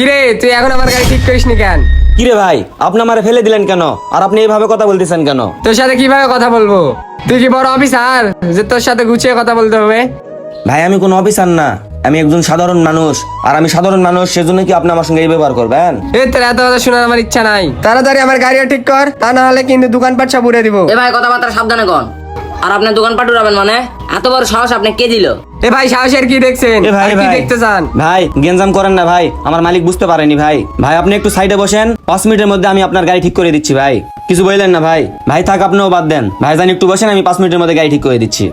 কিরে তুই এখন আমার গাড়ি ঠিক করিসনি কেন? কিরে ভাই, আপনি আমারে ফেলে দিলেন কেন? আর আপনি এইভাবে কথা বলতেছেন কেন? তোর সাথে কিভাবে কথা বলবো? তুই কি বড় অফিসার যে তোর সাথে গুছিয়ে কথা বলতে হবে? ভাই আমি কোনো অফিসার না, আমি একজন সাধারণ মানুষ। আর আমি সাধারণ মানুষ, সেজন্য কি আপনি আমার সঙ্গে এই ব্যবহার করবেন? তোর এত কথা শোনার আমার ইচ্ছা নাই। তাড়াতাড়ি আমার গাড়িও ঠিক কর, তা না হলে কিন্তু দোকানপাট সব উড়ে দিব। এ ভাই কথাবার্তা সাবধানে কন। আর আপনি দোকানপাট উড়াবেন মানে? এত বড় সাহস আপনি কে দিল? এ ভাই সাহসের কি দেখছেন? এ ভাই আর কি ভাই দেখতে চান? ভাই গেঞ্জাম করেন না ভাই, আমার মালিক বুঝতে পারেনি ভাই। ভাই আপনি একটু সাইডে বসেন, 5 মিনিটের মধ্যে আমি আপনার গাড়ি ঠিক করে দিচ্ছি ভাই। কিছু বললেন না ভাই? ভাই থাক, আপনিও বাদ দেন ভাই, জানি একটু বসেন, আমি 5 মিনিটের মধ্যে গাড়ি ঠিক করে দিচ্ছি।